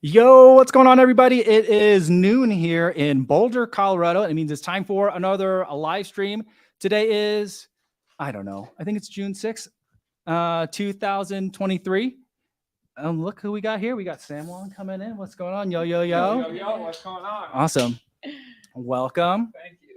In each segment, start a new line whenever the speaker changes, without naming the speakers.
Yo, what's going on, everybody? It is noon here in Boulder, Colorado. It means it's time for another live stream. Today is, I don't know, I think it's June 6th, 2023. Look who we got here. We got Sam Long coming in. What's going on? Yo, yo, yo.
Yo, what's going on?
Awesome. Welcome.
Thank you.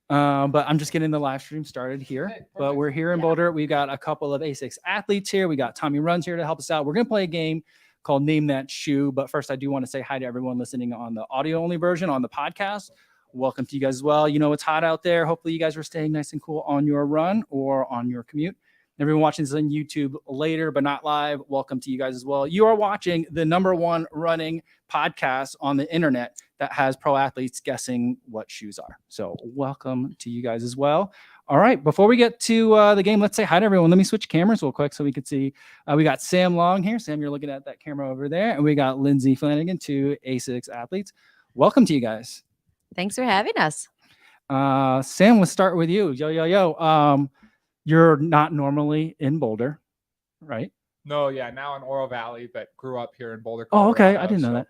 But I'm just getting the live stream started here. But we're here in Boulder. We got a couple of ASICS athletes here. We got Tommy Runs here to help us out. We're going to play a game called Name That Shoe. But first, I do want to say hi to everyone listening on the audio-only version on the podcast. Welcome to you guys as well. You know, it's hot out there. Hopefully, you guys are staying nice and cool on your run or on your commute. Everyone watching this on YouTube later, but not live, welcome to you guys as well. You are watching the #1 running podcast on the internet that has pro athletes guessing what shoes are. So welcome to you guys as well. All right, before we get to the game, let's say hi to everyone. Let me switch cameras real quick so we can see. We got Sam Long here. Sam, you're looking at that camera over there. And we got Lindsay Flanagan, 2 ASICS athletes. Welcome to you guys.
Thanks for having us.
Sam, let's start with you. Yo, yo, yo. You're not normally in Boulder, right?
No, yeah, now in Oro Valley, but grew up here in Boulder,
Colorado. Oh, okay.
I
didn't know that.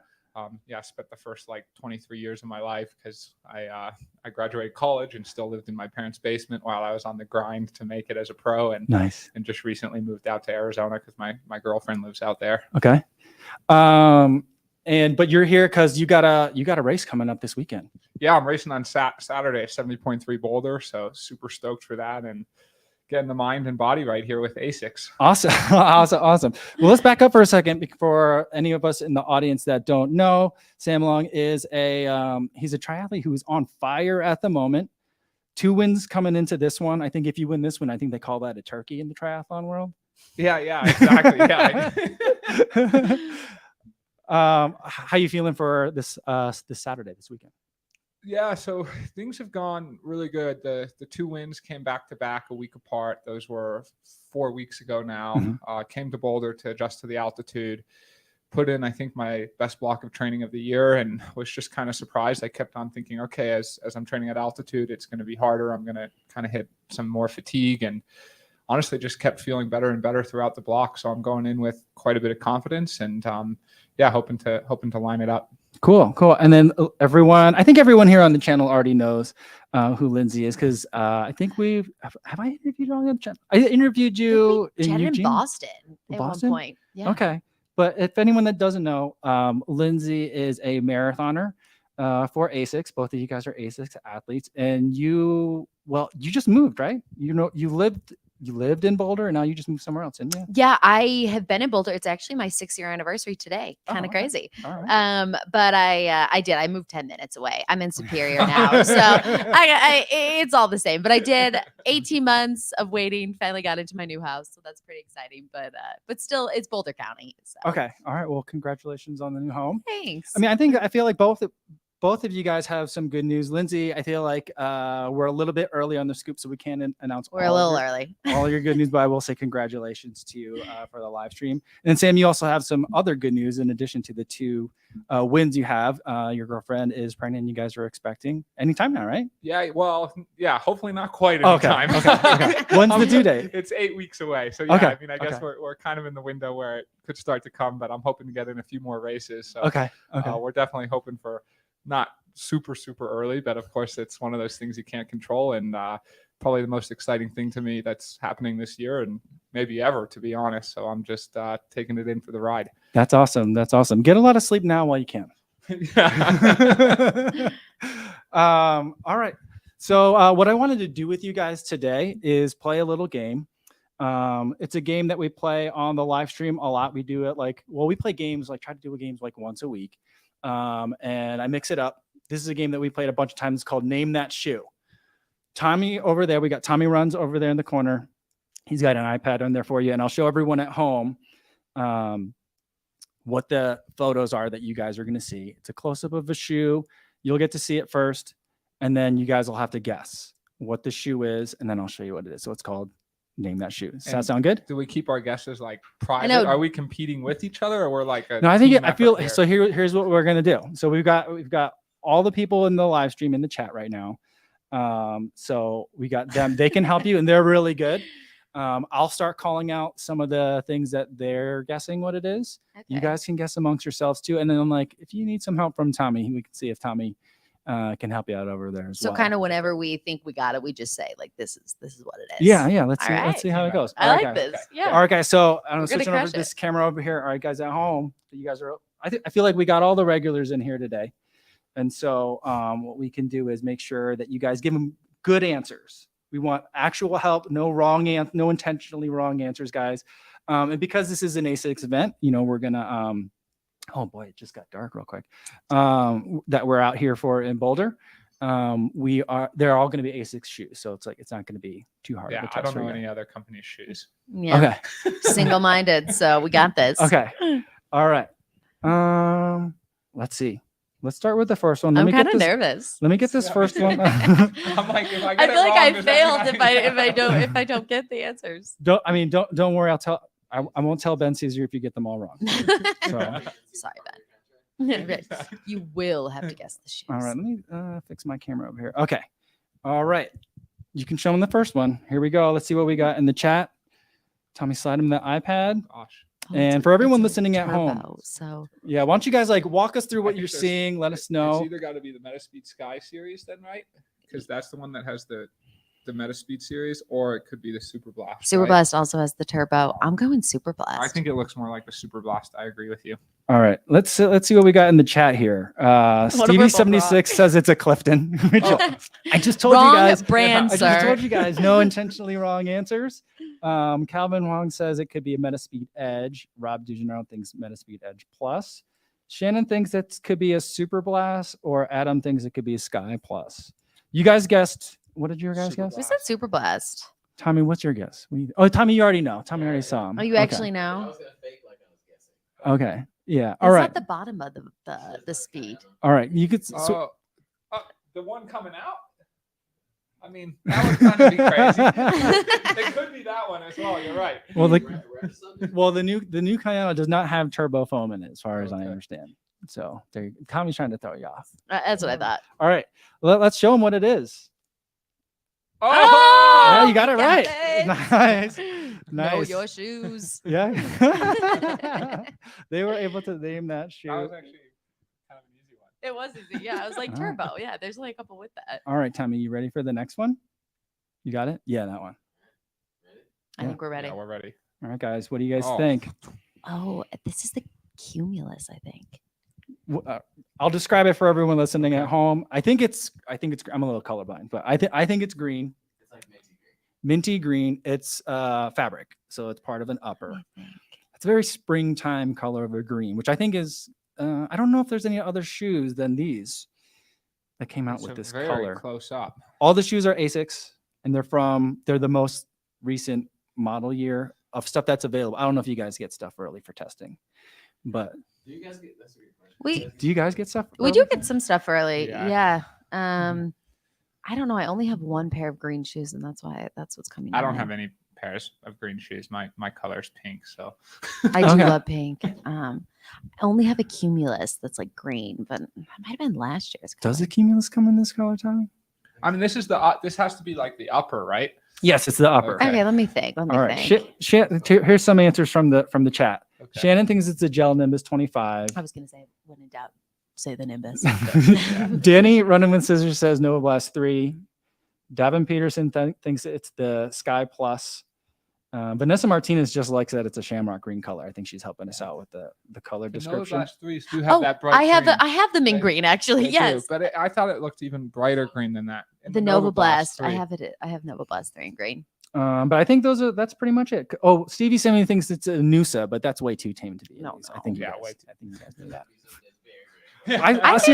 Yeah, I spent the first 23 years of my life because I graduated college and still lived in my parents' basement while I was on the grind to make it as a pro. And
nice.
And just recently moved out to Arizona because my girlfriend lives out there.
Okay. But you're here because you got a race coming up this weekend.
Yeah, I'm racing on Saturday, 70.3 Boulder. So super stoked for that and getting the mind and body right here with ASICS.
Awesome. Awesome. Well, let's back up for a second for any of us in the audience that don't know. Sam Long is he's a triathlete who is on fire at the moment. 2 wins coming into this one. I think if you win this one, I think they call that a turkey in the triathlon world.
Yeah, exactly. Yeah.
How you feeling for this Saturday, this weekend?
Yeah, so things have gone really good. The 2 wins came back to back a week apart. Those were 4 weeks ago now.
Mm-hmm.
Came to Boulder to adjust to the altitude. Put in, I think, my best block of training of the year and was just kind of surprised. I kept on thinking, okay, as I'm training at altitude, it's going to be harder. I'm going to kind of hit some more fatigue and honestly just kept feeling better and better throughout the block. So I'm going in with quite a bit of confidence and hoping to line it up.
Cool. And then I think everyone here on the channel already knows who Lindsay is because I think have I interviewed you on the channel? I interviewed you in
Boston at one point. Yeah.
Okay. But if anyone that doesn't know, Lindsay is a marathoner for ASICS. Both of you guys are ASICS athletes, and you just moved, right? You know, you lived in Boulder and now you just moved somewhere else, didn't you?
Yeah, I have been in Boulder. It's actually my 6-year anniversary today. Kind of crazy.
All right.
But I moved 10 minutes away. I'm in Superior now. So it's all the same. But I did 18 months of waiting, finally got into my new house. So that's pretty exciting. But still it's Boulder County. So.
Okay. All right. Well, congratulations on the new home.
Thanks.
I mean, I feel like both of you guys have some good news. Lindsay, I feel like we're a little bit early on the scoop, so we can't announce
we're a little early.
all your good news, but I will say congratulations to you for the live stream. And then Sam, you also have some other good news in addition to the 2 wins you have. Your girlfriend is pregnant. You guys are expecting anytime now, right?
Yeah, well, yeah, hopefully not quite anytime.
Okay. When's the due date?
It's 8 weeks away. So yeah,
okay.
I mean, I guess we're kind of in the window where it could start to come, but I'm hoping to get in a few more races. So
okay.
We're definitely hoping for not super early, but of course it's one of those things you can't control, and probably the most exciting thing to me that's happening this year and maybe ever, to be honest. So I'm just taking it in for the ride.
That's awesome. Get a lot of sleep now while you can. All right. So what I wanted to do with you guys today is play a little game. It's a game that we play on the live stream a lot. We do it we play games, try to do games once a week. And I mix it up. This is a game that we played a bunch of times. It's called Name That Shoe. Tommy over there, we got Tommy Runs over there in the corner. He's got an iPad on there for you. And I'll show everyone at home what the photos are that you guys are going to see. It's a close-up of a shoe. You'll get to see it first. And then you guys will have to guess what the shoe is. And then I'll show you what it is. So it's called Name That Shoe. Does that sound good?
Do we keep our guesses private? Are we competing with each other, or we're
no, I think I feel here? So here's what we're going to do. So we've got all the people in the live stream in the chat right now. So we got them. They can help you, and they're really good. I'll start calling out some of the things that they're guessing what it is. You
Okay.
guys can guess amongst yourselves too. And then I'm like, if you need some help from Tommy, we can see if Tommy can help you out over there as
So
well.
kind of whenever we think we got it, we just say like, this is what it is.
Yeah. Let's see.
All
Let's see how it goes.
I
All right,
like
guys.
this. Yeah.
All right, guys. So I'm
We're gonna
switching over
crush
to this camera over here. All right, guys at home, you guys are. I feel like we got all the regulars in here today, and so what we can do is make sure that you guys give them good answers. We want actual help, no no intentionally wrong answers, guys. And because this is an ASICS event, we're gonna. Oh boy, it just got dark real quick. That we're out here for in Boulder. They're all going to be ASICS shoes, so it's not going to be too hard.
Yeah,
of a
I
test
don't
for
know
you.
any other company's shoes.
Yeah.
Okay.
Single-minded. So we got this.
Okay. All right. Let's see. Let's start with the first one.
I'm kind of nervous.
Let me get this first one.
I'm like, if I
I
get
feel
it
like
wrong,
I
does that
failed
mean
if I don't get the answers.
Don't worry. I won't tell Ben Caesar if you get them all wrong. So,
Sorry, Ben. You will have to guess the shoes.
all right. Let me fix my camera over here. Okay. All right. You can show them the first one. Here we go. Let's see what we got in the chat. Tommy, slide him the iPad.
Gosh.
Oh,
And for everyone listening at home,
So
yeah, why don't you guys walk us through
I
what
think
you're
there's-
seeing? Let us
It's
know.
either got to be the Metaspeed Sky series then, right? Because that's the one that has the Metaspeed series, or it could be the Super Blast.
Super
right?
Blast also has the turbo. I'm going Super Blast.
I think it looks more like the Super Blast. I agree with you.
All right, let's see what we got in the chat here.
if we're both
Stevie76
wrong?
says it's a Clifton. Which I just told
Wrong
you guys.
brand,
I
sir.
just told you guys no intentionally wrong answers. Calvin Wong says it could be a Metaspeed Edge. Rob DeGenero thinks Metaspeed Edge Plus. Shannon thinks it could be a Super Blast, or Adam thinks it could be a Sky Plus. You guys guessed. What did your guys
Super
guess?
We said Super Blast.
Tommy, what's your guess? Tommy, you already know. Tommy already saw him.
Oh, you
Okay.
actually know?
Okay. Yeah.
It's
All right.
at the bottom of the speed.
All right. You could.
The one coming out? I mean, that would kind of be crazy. It could be that one as well. You're right.
Well, the new Cayenne does not have turbo foam in it, as far as I
Okay.
understand. So Tommy's trying to throw you off.
That's what I thought.
All right, let's show them what it is.
Oh,
Yeah, you got it right.
Yes.
Nice.
Know your shoes.
Yeah. They were able to name that
that
shoe.
was actually kind of an easy one.
It was easy. Yeah, I was like
All right.
turbo. Yeah, there's only a couple with that.
All right, Tommy, you ready for the next one? You got it? Yeah, that one.
I think we're ready.
Yeah, we're ready.
All right, guys, what do you guys
Oh.
think?
Oh, this is the Cumulus, I think.
I'll describe it for everyone listening at home. I think it's. I'm a little colorblind, but I think it's green.
It's like
Minty green. It's fabric, so it's part of an upper.
I think.
It's a very springtime color of a green, which I think is. I don't know if there's any other shoes than these that came out
It's
with
a
this
very
color.
close up.
All the shoes are ASICS, and they're the most recent model year of stuff that's available. I don't know if you guys get stuff early for testing, but
Do you guys get? That's a good question.
We-
do you guys get stuff?
We
early?
do get some stuff early.
Yeah.
Yeah. I don't know. I only have one pair of green shoes, and that's what's coming.
I
to
don't
mind.
have any pairs of green shoes. My color's pink, so
I do
Okay.
love pink. I only have a Cumulus that's like green, but that might have been last year's.
Does the
color.
Cumulus come in this color, Tommy?
I mean, this has to be like the upper, right?
Yes, it's the upper.
Okay.
Okay, let me think. Let me
All right.
think.
Here's some answers from the chat.
Okay.
Shannon thinks it's a Gel Nimbus 25.
I was gonna say, when in doubt, say the Nimbus.
Danny running with scissors says Nova Blast 3. Davin Peterson thinks it's the Sky Plus. Vanessa Martinez just likes that it's a shamrock green color. I think she's helping us out with the color
The Nova
description.
Blast 3s do have
Oh,
that bright
I have
green.
I have them in
They-
green actually.
They do,
Yes,
but I thought it looked even brighter green than that. In
the Nova Blast.
3.
I have Nova Blast 3 in green.
But I think that's pretty much it. Oh, Stevie Sammy thinks it's a Noosa, but that's way too tame to be.
No,
I think you
no.
guys,
Yeah, way
I think you guys knew that.
Very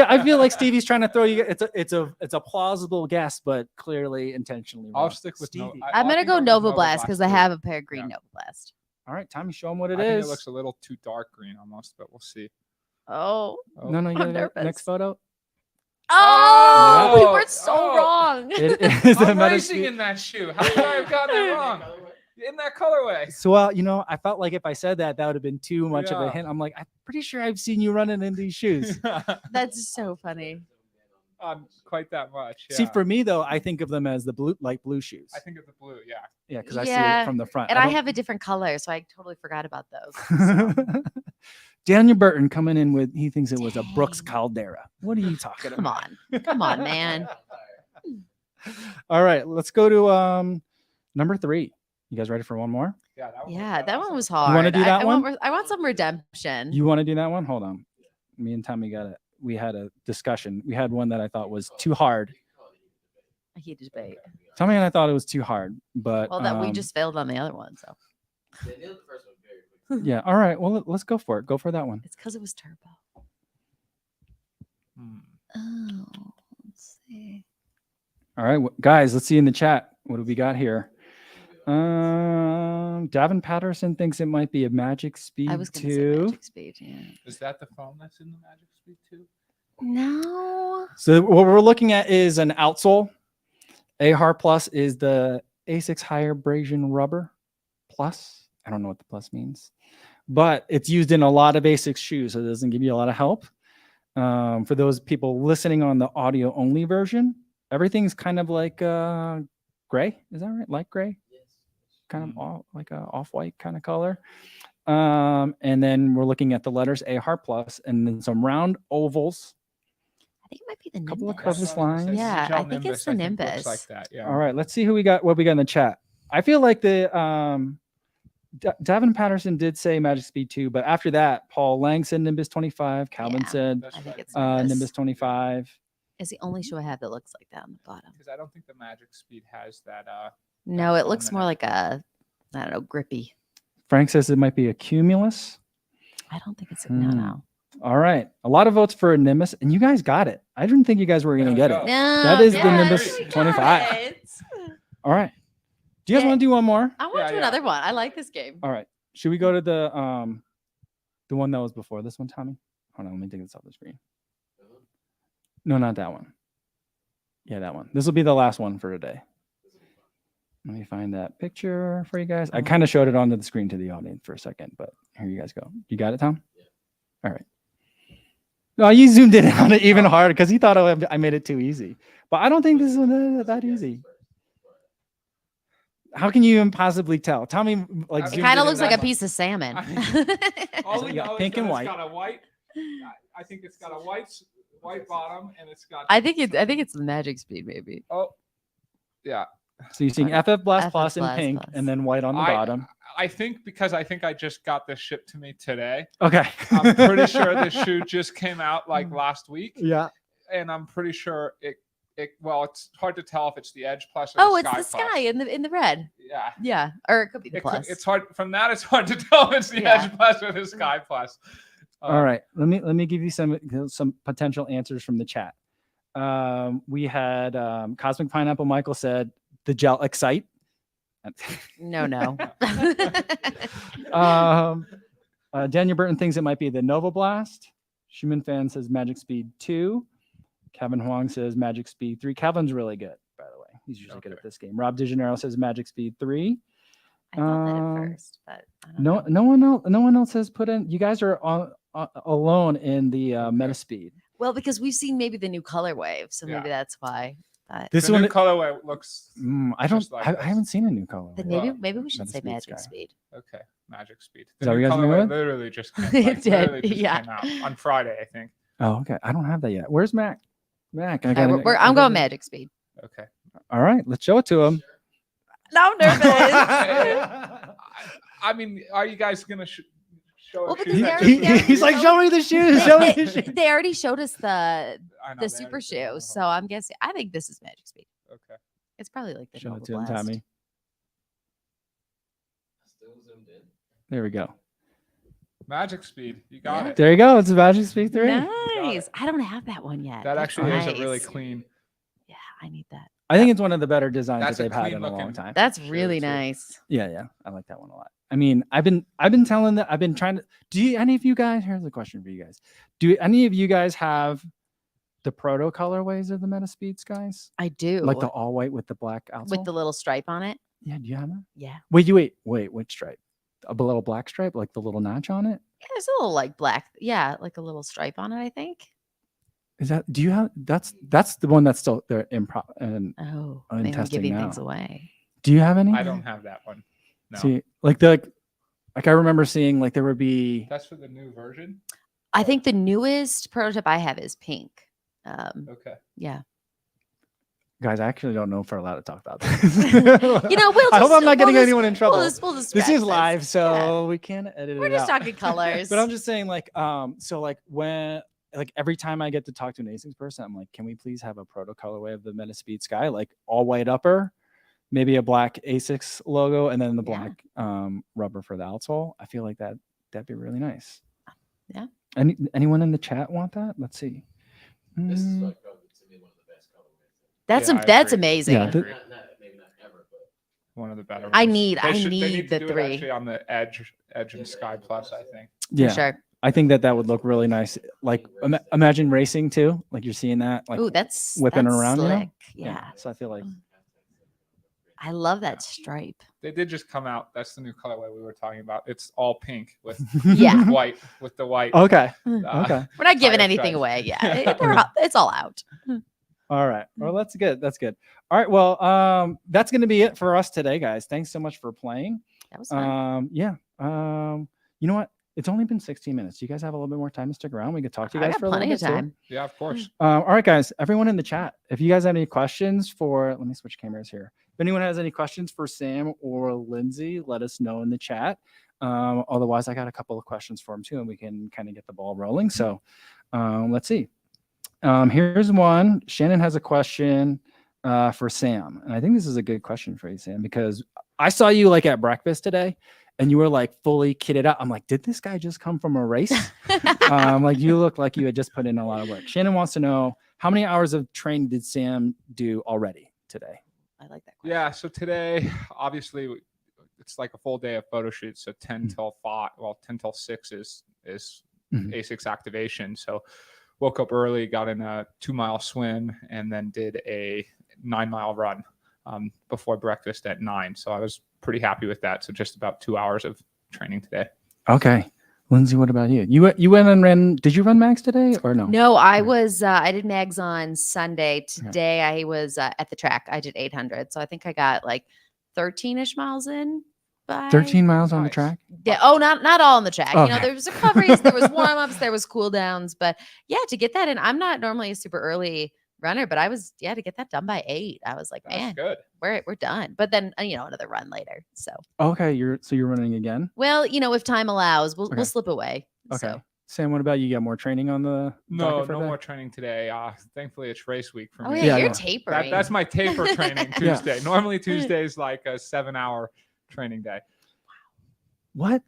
I feel like Stevie's trying to throw you. It's a plausible guess, but clearly intentionally wrong.
I'll stick with
Stevie.
I'm gonna go Nova Blast because I
3.
have a pair of green
Yeah.
Nova Blast.
All right, Tommy, show them what it
I
is.
think it looks a little too dark green almost, but we'll see.
Oh,
Oh.
No, you
I'm
got it. Next
nervous.
photo.
oh, we
Oh,
were so
oh.
wrong.
It is a
I'm racing
Metaspeed.
in that shoe. How could I have gotten that wrong? In that colorway.
So, I felt like if I said that, that would have been too much of a
Yeah.
hint. I'm like, I'm pretty sure I've seen you running in these shoes.
That's so funny.
quite that much. Yeah.
See, for me though, I think of them as the blue, light blue shoes.
I think of the blue. Yeah.
Yeah, because I see
Yeah,
it from the front.
And I
don't-
have a different color, so I totally forgot about those. So.
Daniel Burton coming in with he thinks it was a Brooks
Dang.
Caldera. What are you talking
Come
about?
Come on, man.
All right, let's go to number 3. You guys ready for one more?
Yeah. That one,
Yeah, that one was
You
hard.
wanna do that
I
one?
I want some redemption.
You want to do that one? Hold on. Me and Tommy we had a discussion. We had one that I thought was too hard.
I hate to debate.
Tommy and I thought it was too hard, but
Well, that we just failed on the other one, so
Yeah, nailed the first one very quickly.
yeah. All right. Well, let's go for it. Go for that one.
it's because it was turbo.
Hmm.
Oh, let's see.
All right, guys. Let's see in the chat. What do we got here? Davin Patterson thinks it might be a Magic Speed
I was going to
2.
say Magic Speed. Yeah.
Is that the foam that's in the Magic Speed 2?
No.
So what we're looking at is an outsole. AHAR Plus is the ASICS High Abrasion Rubber Plus. I don't know what the plus means, but it's used in a lot of ASICS shoes, so it doesn't give you a lot of help. For those people listening on the audio only version, everything's kind of like gray. Is that right? Light gray, kind of all, like a off-white kind of color. And then we're looking at the letters AHAR Plus, and then some round ovals.
I think it might be the
Couple of
Nimbus.
curved lines.
Yeah,
Gel
I think it's the
looks
Nimbus.
like that. Yeah.
All right, let's see what we got in the chat. I feel like the Davin Patterson did say Magic Speed 2, but after that, Paul Lang said Nimbus 25. Calvin
Yeah.
said
That's
I think
right.
it's Nimbus.
Nimbus 25.
It's the only shoe I have that looks like that on the bottom.
Because I don't think the Magic Speed has that.
No, it
foam
looks
in
more
it.
like a, I don't know, grippy.
Frank says it might be a Cumulus.
I don't think it's
Hmm.
no.
All right, a lot of votes for a Nimbus, and you guys got it. I didn't think you guys were going to
There
get
we
it.
go.
No,
That is the
yes,
Nimbus
we got
25.
it.
All right. Do you guys
Yeah.
want to do one more?
I want
Yeah,
to do
yeah.
another one. I like this game.
All right. Should we go to the one that was before this one, Tommy? Hold on, let me take this off the screen. No, not that one. Yeah, that one. This will be the last one for today. Let me find that picture for you guys. I kind of showed it onto the screen to the audience for a second, but here you guys go. You got it, Tom?
Yeah.
All right. No, you zoomed in on it even harder because he thought I made it too easy. But I don't think this is that easy. How can you possibly tell? Tommy, like,
It
It
zoomed
kind
in
of looks
and
like a
out.
piece of salmon.
All
So
we
you got
know is
pink
that
and
it's
white.
got a white. I think it's got a white bottom, and it's got.
I think it's the Magic Speed, maybe.
Oh, yeah.
So you're seeing FF Blast
FF
Plus in
Blast
pink
Plus.
and then white on the
I-
bottom.
I think because I just got this shipped to me today.
Okay.
I'm pretty sure this shoe just came out like
Mm.
last week,
Yeah.
and I'm pretty sure it. Well, it's hard to tell if it's the Edge Plus or
Oh,
the
it's
Sky
the
Plus.
sky in the red.
Yeah.
Yeah, or it could be the plus.
It's hard from that. It's hard to tell if it's the
Yeah.
Edge Plus or the Sky Plus.
All right. Let me give you some potential answers from the chat. We had Cosmic Pineapple Michael said the Gel Excite.
No.
Daniel Burton thinks it might be the Nova Blast. Schumann Fan says Magic Speed 2. Kevin Huang says Magic Speed 3. Kevin's really good, by the way. He's usually good at
Okay.
this game. Rob DeGenero says Magic Speed 3.
I thought that
Um,
at first, but I don't know.
No one else has put in. You guys are alone in the Metaspeed.
Well, because we've seen maybe the new color wave, so
Yeah.
maybe that's why. But
This
The
one,
new colorway looks
I don't.
just like
I
this.
haven't seen a new color.
then
Well,
maybe we should say
Metaspeed
Magic
Sky.
Speed.
okay. Magic Speed.
that what you guys
colorway
went with?
literally just came,
It did,
literally just
yeah.
came out on Friday, I think.
Oh, okay. I don't have that yet. Where's Mac? Mac,
I'm going Magic Speed.
Okay.
All right, let's show it to him.
No, I'm nervous.
I mean, are you guys gonna show?
Well,
a
because
shoe
they
that
already-
just-
they already
He's like,
showed-
show me the shoes. Show me the shoes.
They already showed us the
I know, they
super
already showed
shoe,
it.
so I'm guessing. I think this is Magic Speed.
Okay.
It's probably like the
Show
Nova
it to him,
Blast.
Tommy.
Still zoomed in.
There we go.
Magic Speed. You got
Yeah.
it.
There you go. It's a Magic Speed 3.
Nice. I don't have that one yet.
That
That's
actually is a really
nice.
clean.
Yeah, I need that.
I think it's one of the better designs
That's
that
a
they've had
clean
in a long
looking-
time.
That's
Shoe,
really
too.
nice.
Yeah, I like that one a lot. I mean, I've been telling that I've been trying to. Any of you guys? Here's a question for you guys. Do any of you guys have the proto colorways of the Metaspeeds, guys?
I do.
Like the all white with the black outsole?
with the little stripe on it.
Yeah, do you have that?
Yeah.
Wait, which stripe? A little black stripe, like the little notch on it?
Yeah, there's a little like black. Yeah, like a little stripe on it, I think.
Is that? Do you have? That's the one that's still there improv and
Oh,
I'm
maybe I'm
testing
giving things
now.
away.
Do you have any?
I don't have that one. No.
See, like I remember seeing like there would be.
That's for the new version.
I think the newest prototype I have is pink.
Okay.
Yeah.
Guys, I actually don't know if we're allowed to talk about this.
You know, we'll
I hope
just-
I'm not getting
we'll just-
anyone in trouble.
We'll just
This
scratch
is live, so we can't edit
We're
it
just
out.
talking colors.
But I'm just saying, like, so like when like every time I get to talk to an ASICS person, I'm like, can we please have a proto colorway of the Metaspeed Sky, like all white upper, maybe a black ASICS logo, and then the
Yeah.
black rubber for the outsole. I feel like that'd be really nice.
Yeah.
Anyone in the chat want that? Let's see.
This is
Mm,
like probably to me one of the best colorways.
That's
Yeah, I
that's
agree.
amazing.
Yeah,
Maybe not ever, but
One of the better.
I
ones.
need-
They
I
should- they
need
to
the
do it
3.
actually on the Edge and Sky Plus. I think.
yeah,
For sure.
I think that would look really nice. Like imagine racing too. Like you're seeing that. Like
Ooh, that's
whipping
that's
around, you know?
slick. Yeah.
So I feel like
I love that stripe.
They did just come out. That's the new colorway we were talking about. It's all pink with
Yeah.
white with the white.
okay.
uh,
Okay.
We're not giving
Fire
anything
stripe.
away. Yeah. It's all out.
All right. Well, that's good. That's good. All right. Well, that's going to be it for us today, guys. Thanks so much for playing.
That was fun.
Yeah. You know what? It's only been 16 minutes. You guys have a little bit more time to stick around. We could talk to you
I
guys
got
for a little
plenty
bit
of
too.
time.
Yeah, of course.
All right, guys. Everyone in the chat, if you guys have any questions for, let me switch cameras here. If anyone has any questions for Sam or Lindsay, let us know in the chat. Otherwise, I got a couple of questions for them too, and we can kind of get the ball rolling. So let's see. Here's one. Shannon has a question for Sam. And I think this is a good question for you, Sam, because I saw you like at breakfast today and you were like fully kitted out. I'm like, did this guy just come from a race? Like you look like you had just put in a lot of work. Shannon wants to know, how many hours of training did Sam do already today?
I like that.
Yeah. So today, obviously, it's like a full day of photo shoots. So 10 till 5. Well, 10 till 6 is
Mhm.
ASICS activation. So woke up early, got in a 2-mile swim, and then did a 9-mile run before breakfast at 9. So I was pretty happy with that. So just about 2 hours of training today.
Okay. Lindsay, what about you? You went and ran, did you run mags today or no?
No, I
Okay.
was I did mags on Sunday. Today I was at the track. I did 800. So I think I got like 13ish miles in by
13 miles on the
Nice.
track?
Yeah. Oh, not all on the track. You know,
Okay.
there was recoveries, there was warm-ups, there was cool downs. But yeah, to get that in, I'm not normally a super early runner, but I was, to get that done by 8. I was like,
That's
man,
good.
we're done. But then another run later. So
Okay. You're running again?
well, if time allows, we'll
Okay.
slip away.
Okay.
So.
Sam, what about you? You got more training on the
No,
docket for
no
today?
more training today. Thankfully, it's race week for
Oh
me.
yeah,
Yeah,
you're
yeah.
tapering.
That's my taper training
Yeah.
Tuesday. Normally Tuesday is like a 7-hour training day.
What?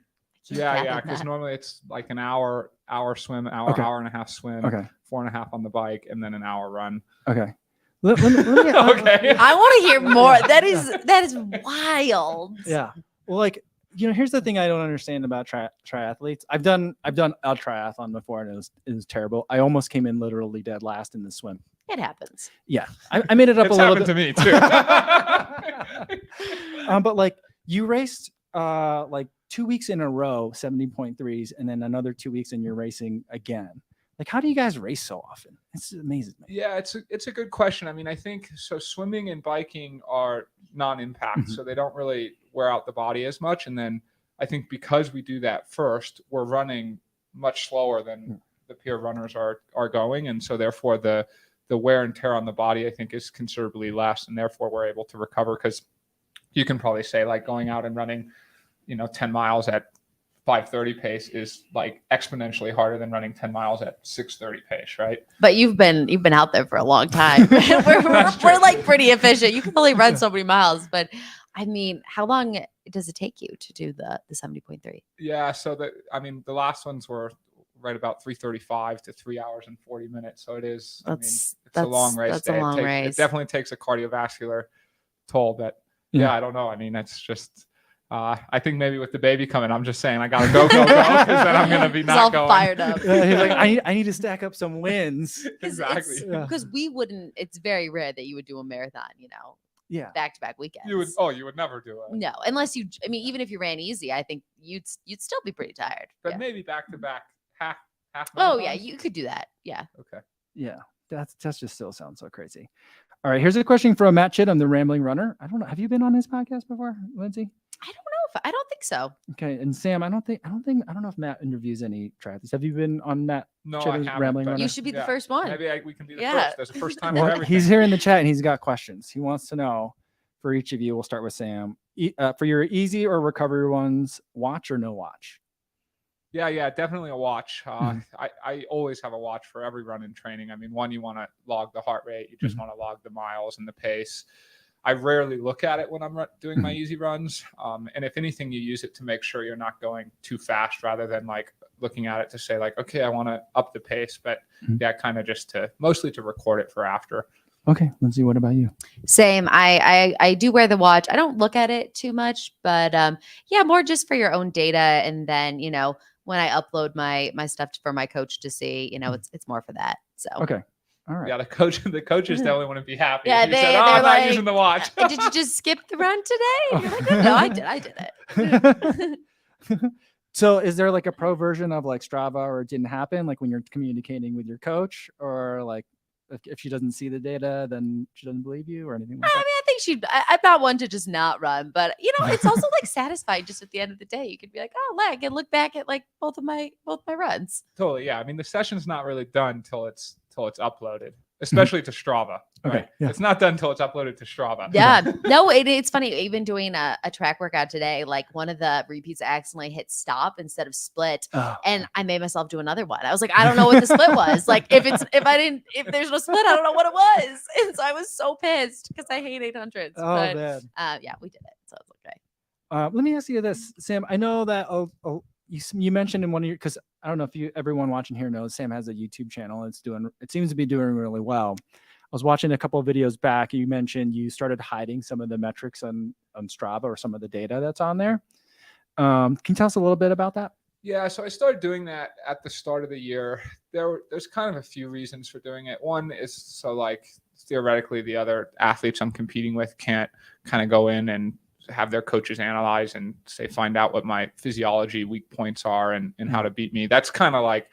Can't
Yeah,
fathom
because
that.
normally it's like an hour swim, hour
Okay.
and a half swim,
Okay.
4.5 on the bike, and then an hour run.
Okay. Let me,
Okay.
I want to hear more. That is wild.
Yeah. Well, like, here's the thing I don't understand about triathletes. I've done a triathlon before and it was terrible. I almost came in literally dead last in the swim.
It happens.
Yeah. I made it up
It's
a little
happened
bit.
to me too.
But like you raced like 2 weeks in a row, 70.3s, and then another 2 weeks and you're racing again. Like, how do you guys race so often? It's amazing.
Yeah, it's a good question. I mean, I think so. Swimming and biking are non-impact,
Mhm.
so they don't really wear out the body as much. And then I think because we do that first, we're running much slower than the peer runners are going, and so therefore the wear and tear on the body I think is considerably less, and therefore we're able to recover. Because you can probably say like going out and running, 10 miles at 5:30 pace is like exponentially harder than running 10 miles at 6:30 pace, right?
But you've been out there for a long time. we're like pretty efficient. You can only run so many miles, but I mean, how long does it take you to do the 70.3?
Yeah, so the last ones were right about 3:35 to 3 hours and 40 minutes. So it is. It's a long race.
That's a
day.
long
It
race.
definitely takes a cardiovascular toll. But yeah, I don't know. I mean, it's just. I think maybe with the baby coming, I'm just saying I gotta go, because then I'm gonna be
He's
not
all
going.
fired up.
He's like, I need to stack up some wins.
Exactly.
Yeah.
Because we wouldn't. It's very rare that you would do a marathon,
Yeah.
back-to-back weekends.
You would never do it.
No, unless you. I mean, even if you ran easy, I think you'd still be pretty tired.
But
Yeah.
maybe back to back half.
Oh yeah,
marathons?
you could do that. Yeah.
Okay.
Yeah, that just still sounds so crazy. All right, here's a question from Matt Chittum, the Rambling Runner. I don't know. Have you been on his podcast before, Lindsay?
I don't think so.
Okay, and Sam, I don't know if Matt interviews any triathletes. Have you been on Matt
No, I
Chittum's
haven't,
Rambling
but-
Runner?
You should be the
Yeah.
first one.
Maybe we can be the
Yeah.
first. There's a first time for
Well,
everything.
he's here in the chat and he's got questions. He wants to know for each of you. We'll start with Sam. For your easy or recovery ones, watch or no watch?
Yeah, definitely a watch.
Mhm.
I always have a watch for every run in training. I mean, one, you want to log the heart rate. You just
Mhm.
want to log the miles and the pace. I rarely look at it when I'm doing my easy runs. And if anything, you use it to make sure you're not going too fast rather than like looking at it to say like, okay, I want to up the pace. But
Mhm.
yeah, kind of just mostly to record it for after.
Okay, Lindsay, what about you?
Same. I do wear the watch. I don't look at it too much, but yeah, more just for your own data. And then, when I upload my stuff for my coach to see, it's more for that. So
Okay, all right.
Yeah, the coaches definitely wouldn't be happy.
Yeah,
if you said,
they're
I'm not
like,
using the watch.
Did you just skip the run today? And you're like, no, I did it.
So is there like a pro version of like Strava or it didn't happen? Like when you're communicating with your coach, or like if she doesn't see the data, then she doesn't believe you or anything like
I
that?
mean, I think I'm not one to just not run, but it's also like satisfying just at the end of the day. You could be like, oh, I can look back at like both my runs.
Totally, yeah. I mean, the session's not really done till it's uploaded, especially to Strava.
Okay,
Right?
yeah.
It's not done till it's uploaded to Strava.
Yeah. No, it's funny. Even doing a track workout today, like one of the repeats accidentally hit stop instead of split.
Oh,
And I made myself do another one. I was like, I don't know what the split was. Like if there's no split, I don't know what it was. And so I was so pissed because I hate 800s.
oh
but
man.
yeah, we did it. So it's okay.
Let me ask you this, Sam. I know that you mentioned in one of your, because I don't know if everyone watching here knows Sam has a YouTube channel. It seems to be doing really well. I was watching a couple of videos back. You mentioned you started hiding some of the metrics on Strava or some of the data that's on there. Can you tell us a little bit about that?
Yeah, so I started doing that at the start of the year. There's kind of a few reasons for doing it. One is so like theoretically the other athletes I'm competing with can't kind of go in and have their coaches analyze and say find out what my physiology weak points are and how to beat me. That's kind of like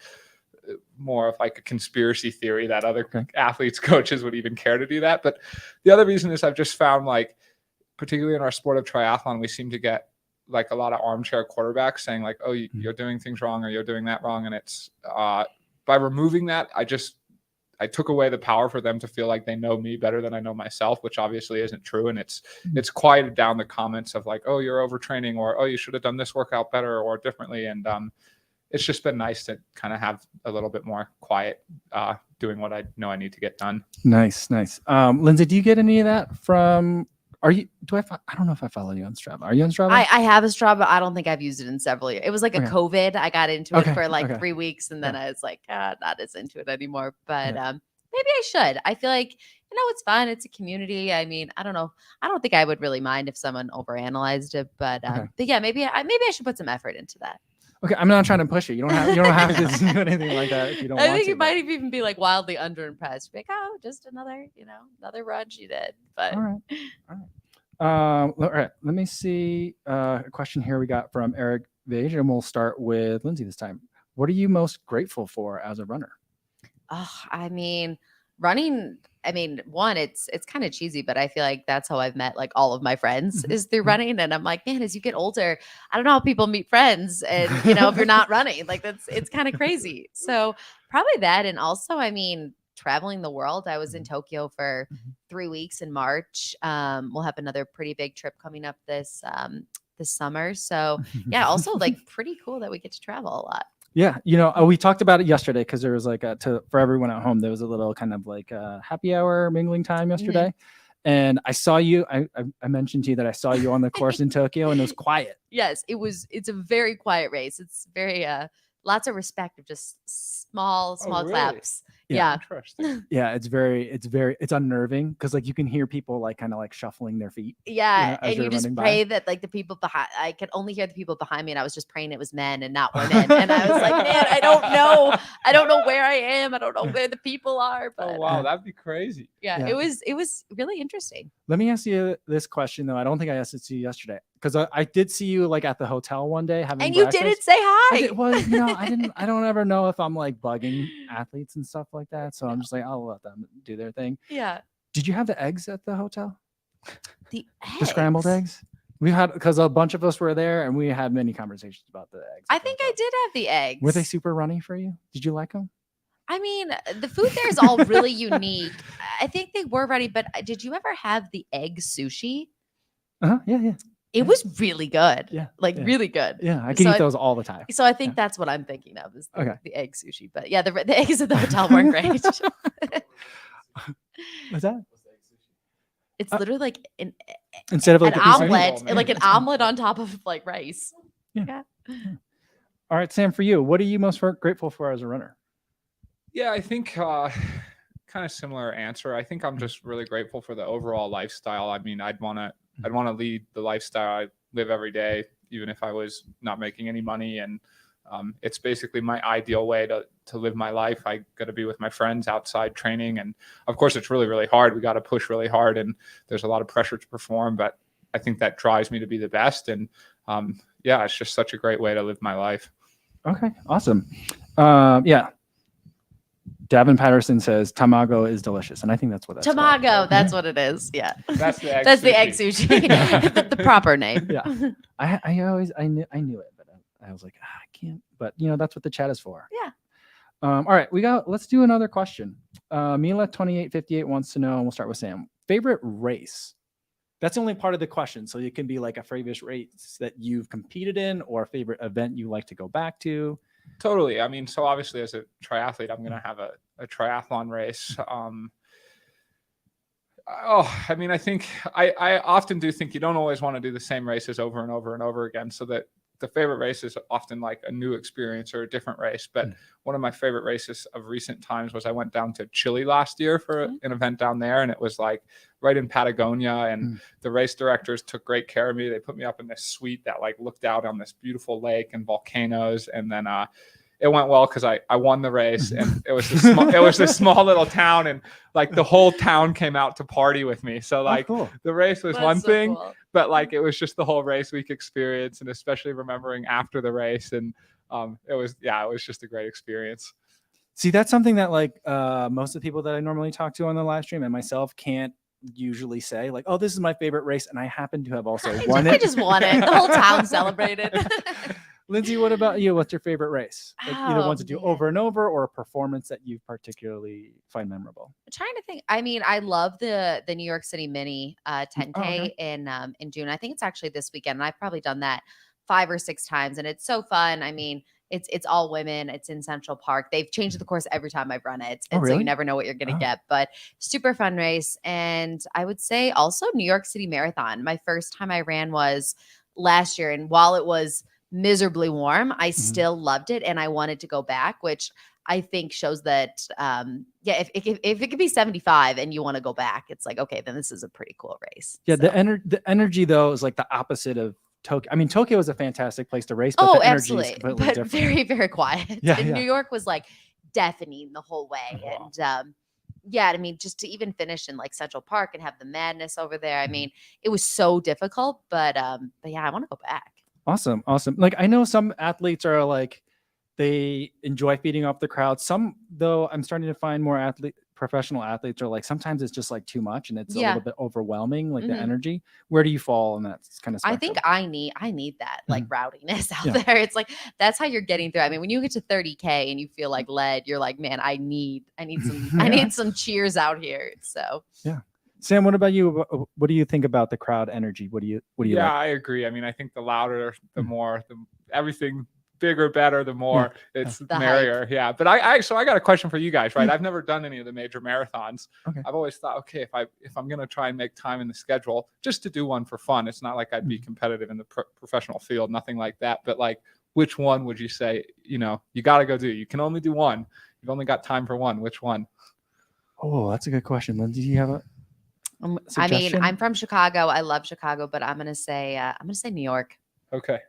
more of like a conspiracy theory that other athletes, coaches would even care to do that. But the other reason is I've just found like, particularly in our sport of triathlon, we seem to get like a lot of armchair quarterbacks saying like, oh, you're doing things wrong or you're doing that wrong. And it's by removing that, I took away the power for them to feel like they know me better than I know myself, which obviously isn't true. And it's quieted down the comments of like, oh, you're overtraining, or, oh, you should have done this workout better or differently. And it's just been nice to kind of have a little bit more quiet doing what I know I need to get done.
Nice. Lindsay, do you get any of that from, I don't know if I follow you on Strava. Are you on Strava?
I have a Strava. I don't think I've used it in several years. It was like a
Okay.
COVID. I got into it for like
Okay.
3 weeks and then I was like, not as into it anymore. But
Yeah.
maybe I should. I feel like, it's fun. It's a community. I mean, I don't know. I don't think I would really mind if someone overanalyzed it, but yeah, maybe I should put some effort into that.
Okay, I'm not trying to push it. You don't have to do anything like that if you don't
I
want
think
to.
you might even be like wildly underimpressed. Be like, oh, just another run she did. But
All right. Let me see a question here we got from Eric Vage, and we'll start with Lindsay this time. What are you most grateful for as a runner?
I mean, running. I mean, one, it's kind of cheesy, but I feel like that's how I've met like all of my friends is through running. And I'm like, man, as you get older, I don't know how people meet friends, and if you're not running, like it's kind of crazy. So probably that, and also, I mean, traveling the world. I was in Tokyo for 3 weeks in March. We'll have another pretty big trip coming up this summer. So yeah, also like pretty cool that we get to travel a lot.
Yeah, we talked about it yesterday because there was like for everyone at home, there was a little kind of like happy hour mingling time yesterday. And I saw you, I mentioned to you that I saw you on the course in Tokyo, and it was quiet.
Yes, it's a very quiet race. It's very lots of respect of just small
really?
claps.
Yeah.
Interesting.
Yeah, it's unnerving because like you can hear people like kind of like shuffling their feet.
Yeah,
as
and you
you're
just
running by.
pray that like the people behind, I could only hear the people behind me, and I was just praying it was men and not women. And I was like, man, I don't know where I am. I don't know where the people are. But
Oh wow, that'd be crazy.
yeah,
Yeah.
it was really interesting.
Let me ask you this question though. I don't think I asked it to you yesterday because I did see you like at the hotel one day having
And you
breakfast.
didn't say hi.
Well, I don't ever know if I'm like bugging athletes and stuff like that. So I'm just like, I'll let them do their thing.
Yeah.
Did you have the eggs at the hotel?
The
The scrambled eggs? We had, because a bunch of us were there and we had many conversations about the eggs.
I think I did have the eggs.
Were they super runny for you? Did you like them?
I mean, the food there is all really unique. I think they were ready, but did you ever have the egg sushi?
Yeah, yeah.
It was really good.
Yeah,
Like
yeah.
really good.
Yeah, I can
So
eat those all the time.
So I think
Yeah.
that's what I'm thinking of is
Okay.
the egg sushi. But yeah, the eggs at the hotel weren't great.
What's that?
What's the egg sushi?
It's literally like an
Instead of like
an
a piece of meat.
omelet,
man.
like an omelet on top of like rice.
All right, Sam, for you, what are you most grateful for as a runner?
Yeah, I think kind of similar answer. I think I'm just really grateful for the overall lifestyle. I mean, I'd want to lead the lifestyle I live every day, even if I was not making any money. And it's basically my ideal way to live my life. I got to be with my friends outside training, and of course, it's really, really hard. We got to push really hard, and there's a lot of pressure to perform. But I think that drives me to be the best. And yeah, it's just such a great way to live my life.
Okay, awesome. Yeah. Davin Patterson says tamago is delicious, and I think that's what that's called.
Tamago, that's what it is. Yeah.
That's the egg
That's the
sushi.
egg sushi. the proper name.
Yeah. I knew it, but I was like, I can't. But that's what the chat is for.
Yeah.
All right, let's do another question. Mila 2858 wants to know, and we'll start with Sam. Favorite race? That's only part of the question, so it can be like a favorite race that you've competed in, or a favorite event you like to go back to.
Totally. I mean, so obviously as a triathlete, I'm going to have a triathlon race. I mean, I think I often do think you don't always want to do the same races over and over and over again. So that the favorite race is often like a new experience or a different race. But one of my favorite races of recent times was I went down to Chile last year for an event down there. And it was like right in Patagonia. And the race directors took great care of me. They put me up in this suite that like looked out on this beautiful lake and volcanoes. And then it went well because I won the race, and it was this small little town, and like the whole town came out to party with me. So like
cool.
the race was
That's
one
so
thing,
cool.
but like it was just the whole race week experience, and especially remembering after the race, and it was just a great experience.
See, that's something that like most of the people that I normally talk to on the live stream and myself can't usually say, like, oh, this is my favorite race, and I happen to have also won
I
it.
just won it. The whole town celebrated.
Lindsay, what about you? What's your favorite race? Like either
Oh,
ones that do
man.
over and over, or a performance that you particularly find memorable?
I'm trying to think. I mean, I love the New York City Mini 10K
okay.
in June. I think it's actually this weekend, and I've probably done that 5 or 6 times, and it's so fun. I mean, it's all women. It's in Central Park. They've changed the course every time I've run it, and so
really?
you never know what you're gonna
Oh.
get. But super fun race, and I would say also New York City Marathon. My first time I ran was last year, and while it was miserably warm, I still loved it, and I wanted to go back, which I think shows that if it could be 75 and you want to go back, it's like, okay, then this is a pretty cool race.
Yeah,
So.
the energy though is like the opposite of Tokyo. I mean, Tokyo is a fantastic place to race, but
Oh,
the energy is
absolutely,
completely
but
different.
very, very quiet.
Yeah,
And
yeah.
New York was like deafening the whole way,
Wow.
and yeah, I mean, just to even finish in like Central Park and have the madness over there. I mean, it was so difficult, but yeah, I want to go back.
Awesome. Like I know some athletes are like they enjoy feeding off the crowd. Some though, I'm starting to find more professional athletes are like sometimes it's just like too much and it's a
Yeah.
little bit overwhelming, like the
Mhm.
energy. Where do you fall on that kind of
I
spectrum?
think I need that like rowdiness out
Yeah.
there. It's like that's how you're getting through. I mean, when you get to 30K and you feel like lead, you're like, man, I need some I
Yeah.
need some cheers out here. So
Sam, what about you? What do you think about the crowd energy? What do you
Yeah,
like?
I agree. I mean, I think the louder, the more, everything bigger, better, the more it's
The hype.
merrier. Yeah. But so I got a question for you guys, right? I've never done any of the major marathons.
Okay.
I've always thought, okay, if I'm going to try and make time in the schedule just to do one for fun, it's not like I'd be competitive in the professional field, nothing like that. But like, which one would you say, you got to go do? You can only do one. You've only got time for one. Which one?
Oh, that's a good question. Lindsay, do you have a
I mean,
suggestion?
I'm from Chicago. I love Chicago, but I'm gonna say New York.
Okay.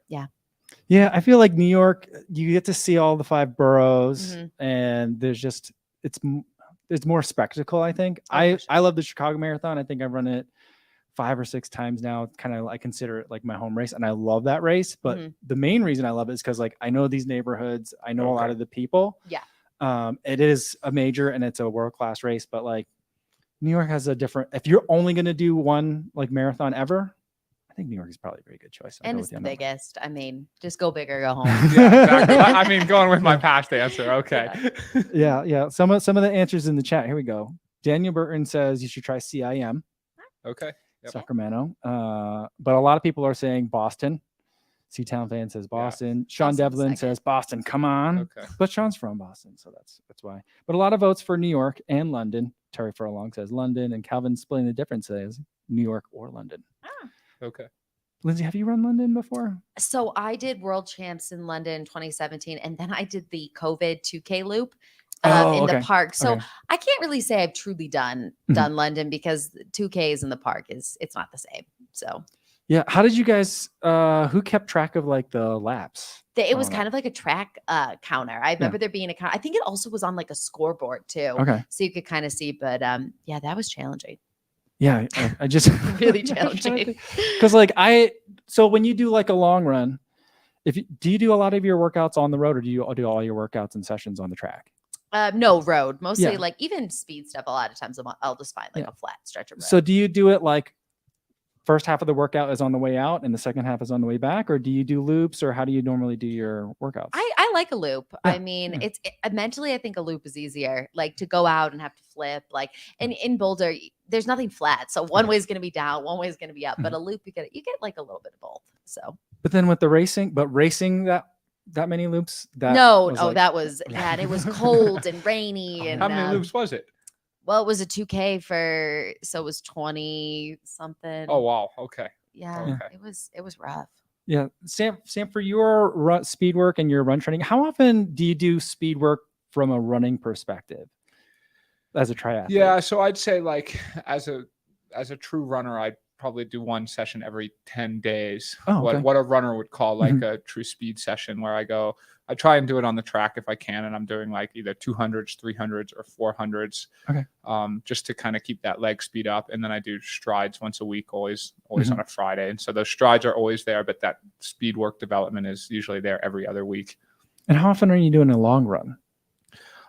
Yeah, I feel like New York, you get to see all the 5 boroughs,
Mhm.
and there's more spectacle, I think.
Oh,
I
for sure.
love the Chicago Marathon. I think I've run it 5 or 6 times now. Kind of I consider it like my home race, and I love that race. But
Mhm.
the main reason I love it is because like I know these neighborhoods, I know a lot
Okay.
of the people.
Yeah.
It is a major and it's a world-class race, but like New York has a different, if you're only going to do one like marathon ever, I think New York is probably a very good choice. I'll
And
go
it's
with you
the
on that one.
biggest. I mean, just go big or go home.
Yeah, exactly. I mean, going with my past answer. Okay.
Yeah. Some of the answers in the chat. Here we go. Daniel Burton says you should try CIM,
Okay. Yep.
Sacramento. But a lot of people are saying Boston. C-Town fan says Boston. Sean
Boston's
Devlin
second.
says Boston. Come on.
Okay.
But Sean's from Boston, so that's why. But a lot of votes for New York and London. Terry Furlong says London, and Calvin splitting the difference says New York or London.
Okay.
Lindsay, have you run London before?
So I did world champs in London 2017, and then I did the COVID 2K loop in the park. So
Okay.
I can't really say I've truly done London because 2Ks in the park it's not the same. So
Yeah. How did you guys? Who kept track of like the laps?
it was
Oh,
kind of like a track counter. I remember there being a count. I think it also was on like a scoreboard too,
Okay.
so you could kind of see. But yeah, that was challenging.
Yeah, I just
Really challenging.
because so when you do like a long run, do you do a lot of your workouts on the road or do you do all your workouts and sessions on the track?
No, road mostly.
Yeah.
Like even speed stuff. A lot of times I'll just find like
Yeah.
a flat stretch of road.
So do you do it like first half of the workout is on the way out and the second half is on the way back, or do you do loops, or how do you normally do your workouts?
I like a loop.
Yeah,
I mean,
yeah.
mentally, I think a loop is easier. Like to go out and have to flip. Like, and in Boulder, there's nothing flat. So one way is going to be down, one way is going to be up. But a loop, you get like a little bit of both. So.
But then with the racing that many loops, that
and it was cold and rainy. And
How many loops was it?
Well, it was a 2K so it was 20 something.
Oh, wow. Okay.
Yeah,
Okay.
it was rough.
Yeah, Sam, for your speed work and your run training, how often do you do speed work from a running perspective as a triathlete?
Yeah, so I'd say like as a true runner, I'd probably do one session every 10 days.
Oh, okay.
What a runner would call like a true speed session, where I try and do it on the track if I can, and I'm doing like either 200s, 300s, or 400s.
Okay.
Just to kind of keep that leg speed up, and then I do strides once a week, always on a Friday, and so those strides are always there, but that speed work development is usually there every other week.
And how often are you doing a long run?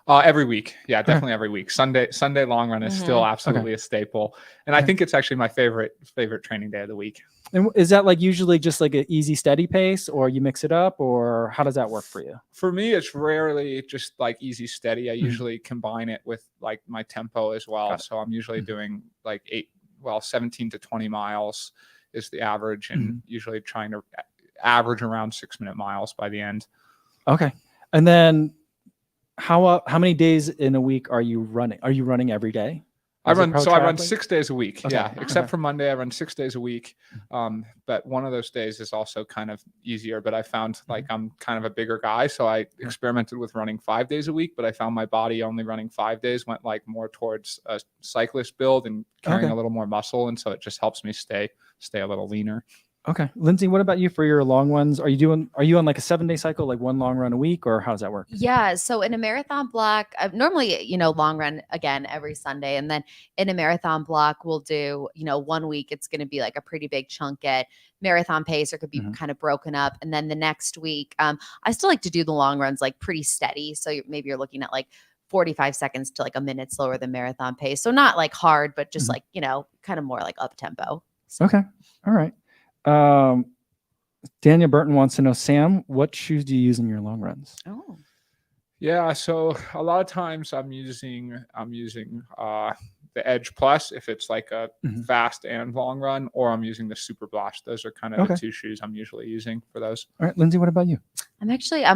Every week. Yeah, definitely every week. Sunday long run is still absolutely a staple. And I think it's actually my favorite training day of the week.
And is that like usually just like an easy, steady pace, or you mix it up, or how does that work for you?
For me, it's rarely just like easy, steady. I usually combine it with like my tempo as well. So I'm usually doing like 17 to 20 miles is the average, and usually trying to average around 6-minute miles by the end.
Okay. And then how many days in a week are you running? Are you running every day?
I run 6 days a week.
Okay.
Yeah. Except for Monday, I run 6 days a week. But one of those days is also kind of easier, but I found like I'm kind of a bigger guy. So I experimented with running 5 days a week, but I found my body only running 5 days went like more towards a cyclist build and carrying a little more muscle. And so it just helps me stay a little leaner.
Okay. Lindsay, what about you for your long ones? Are you on like a 7-day cycle, like one long run a week, or how does that work?
Yeah. So in a marathon block, normally, long run again every Sunday. And then in a marathon block, we'll do, 1 week, it's going to be like a pretty big chunk at marathon pace, or could be kind of broken up. And then the next week, I still like to do the long runs like pretty steady. So maybe you're looking at like 45 seconds to like a minute slower than marathon pace. So not like hard, but just like, kind of more like up tempo. So.
Okay. All right. Daniel Burton wants to know, Sam, what shoes do you use in your long runs?
Oh,
yeah. So a lot of times I'm using the Edge Plus if it's like a fast and long run, or I'm using the Super Blast. Those are kind of the two shoes I'm usually using for those.
All right, Lindsay, what about you?
I'm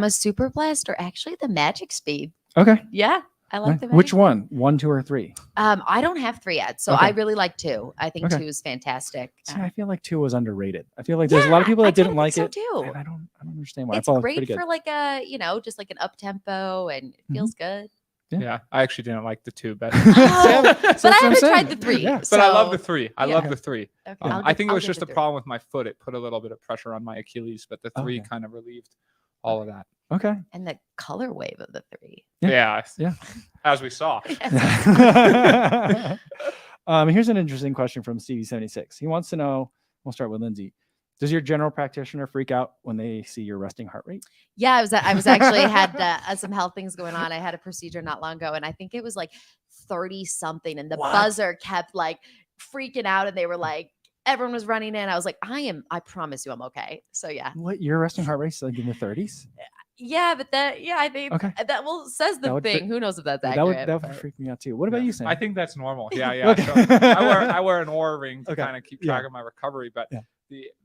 a Super Blast, or actually the Magic Speed.
Okay.
Yeah. I like the Magic.
Which one? 1, 2, or 3?
I don't have 3 yet, so I really like 2. I think 2 is fantastic.
See, I feel like 2 was underrated. I feel like there's a lot of people that didn't like it.
Too.
And I don't understand why.
It's
I thought
great
it was pretty
for
good.
like a, just like an up tempo, and it feels good.
Yeah, I actually didn't like the 2, but
But I haven't tried the 3.
Yeah.
But I love the 3. I love the 3.
Okay,
I think it was just a
3.
problem with my foot. It put a little bit of pressure on my Achilles, but the 3 kind of relieved all of that.
Okay.
And the color wave of the 3.
Yeah.
Yeah.
As we saw.
Here's an interesting question from Stevie76. He wants to know, we'll start with Lindsay. Does your general practitioner freak out when they see your resting heart rate?
Yeah, I was actually had some health things going on. I had a procedure not long ago, and I think it was like 30 something, and the
What?
buzzer kept like freaking out, and they were like, everyone was running in. I was like, I promise you I'm okay. So yeah.
What, your resting heart rate's like in the 30s?
Yeah, but I think
Okay.
that says the
That would
thing.
fit-
Who knows if that's
That
accurate?
would
but-
freak me out too. What about you, Sam?
I think that's normal. Yeah.
Okay.
So I wear an Oura ring to
Okay.
kind of keep track
Yeah.
of my recovery, but
Yeah.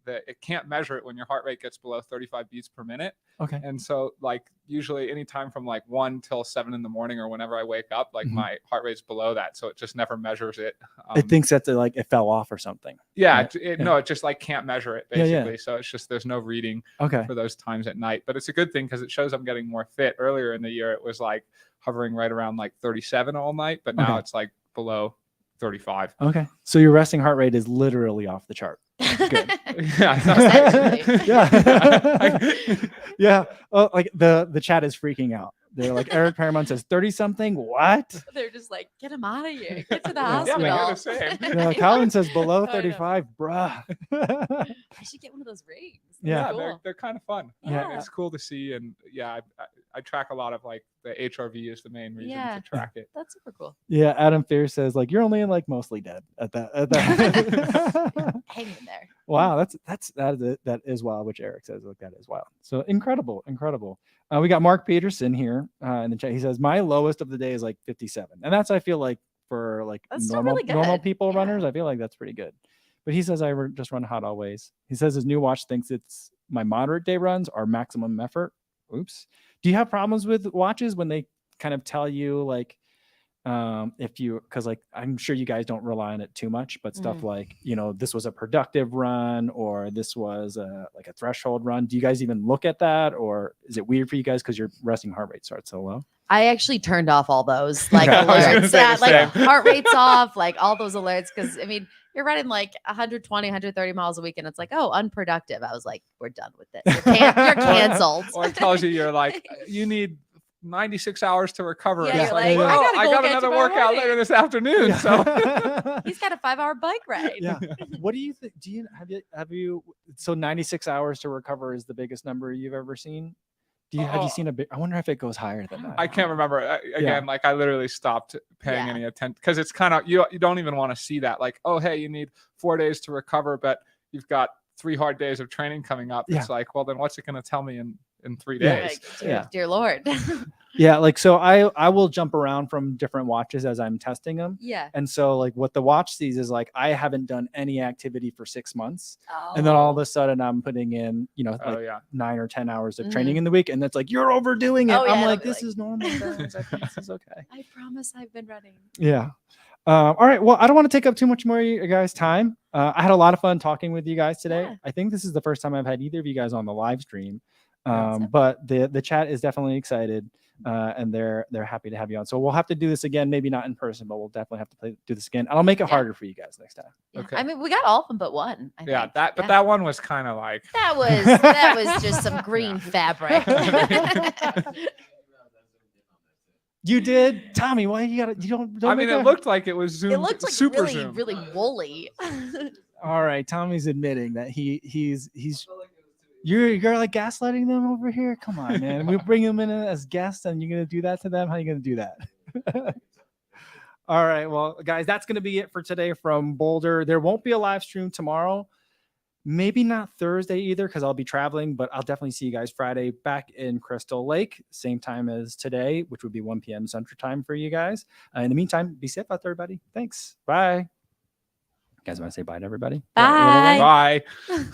it can't measure it when your heart rate gets below 35 beats per minute.
Okay.
And so like usually anytime from like 1 till 7 in the morning or whenever I wake up, like
Mhm.
my heart rate's below that. So it just never measures it.
It thinks that like it fell off or something.
Yeah,
Yeah.
no, it just like can't measure it
Yeah,
basically.
yeah.
So it's just there's no reading
Okay.
for those times at night. But it's a good thing because it shows I'm getting more fit. Earlier in the year, it was like hovering right around like 37 all night, but now
Okay.
it's like below 35.
Okay. So your resting heart rate is literally off the chart. Good.
Yeah,
Essentially.
Yeah. Yeah. Oh, like the chat is freaking out. They're like, Eric Paramount says 30 something. What?
They're just like, get him out of here. Get to the
Yeah,
yeah,
hospital.
man, you're the same.
Yeah, Colin says below
I know.
35, bruh.
I should get one of those rings. That's
Yeah.
cool.
They're kind of fun.
Yeah.
It's cool to see. And yeah, I track a lot of like the HRV is the main reason
Yeah.
to track it.
That's super cool.
Yeah, Adam Fierce says like you're only like mostly dead at that.
Hang in there.
Wow, that is wild, which Eric says like that is wild. So incredible. We got Mark Peterson here in the chat. He says my lowest of the day is like 57, and that's I feel like for like
That's still
normal
really
normal
good.
people
Yeah.
runners, I feel like that's pretty good. But he says just run hot always. He says his new watch thinks it's my moderate day runs are maximum effort. Oops. Do you have problems with watches when they kind of tell you like if you because like I'm sure you guys don't rely on it too much, but stuff like this was a productive run or this was like a threshold run, do you guys even look at that, or is it weird for you guys because your resting heart rate starts so low?
I actually turned off all those like
Okay. I was
gonna
alerts.
say
Yeah,
the
like
same.
heart rate's off, like all those alerts. Because I mean, you're running like 120, 130 miles a week, and it's like, oh, unproductive. I was like, we're done with this. You're canceled.
Or it tells you you're like, you need 96 hours to recover.
Yeah,
And it's
you're
like,
like,
well,
I
I
gotta go
got
get
another
to my
workout
running.
later this afternoon. So
He's got a 5-hour bike ride.
Yeah. What do you think? Do you have you so 96 hours to recover is the biggest number you've ever seen? Have you seen a big? I wonder if it goes higher than that.
I can't remember. Again, like I literally stopped paying
Yeah.
any attention because it's kind of you don't even want to see that. Like, oh, hey, you need 4 days to recover, but you've got 3 hard days of training coming up.
Yeah.
It's like, well, then what's it going to tell me in 3
Yeah.
days?
Like, dear,
Yeah.
dear Lord.
Yeah, like so I will jump around from different watches as I'm testing them.
Yeah.
And so like what the watch sees is like I haven't done any activity for 6 months. And then all of a sudden I'm putting in, like
Oh yeah.
9 or 10 hours of training in the week. And it's like, you're overdoing it.
Oh, yeah,
I'm
it'll
like,
be
this
like-
is normal. Guys. I think this is okay.
I promise I've been running.
Yeah. All right. Well, I don't want to take up too much more of you guys' time. I had a lot of fun talking with you guys today.
Yeah.
I think this is the first time I've had either of you guys on the live stream.
Yeah.
But the chat is definitely excited, and they're happy to have you on. So we'll have to do this again, maybe not in person, but we'll definitely have to do this again. And I'll make it
Yeah.
harder for you guys next time.
Yeah.
Okay.
I mean, we got all of them but one. I
Yeah,
think.
but
Yeah.
that one was kind of like
that was just some green fabric.
You did, Tommy. Why you don't?
I mean,
make
it
a-
looked like it was zoomed
It looked like
super
really,
zoom.
really woolly.
All right, Tommy's admitting that he's. You're like gaslighting them over here. Come on, man. We bring them in as guests, and you're gonna do that to them. How are you gonna do that? All right, well, guys, that's gonna be it for today from Boulder. There won't be a live stream tomorrow. Maybe not Thursday either, because I'll be traveling. But I'll definitely see you guys Friday back in Crystal Lake, same time as today, which would be 1 p.m. Central Time for you guys. In the meantime, be safe out there, everybody. Thanks. Bye. You guys want to say bye to everybody?
Bye.
Bye.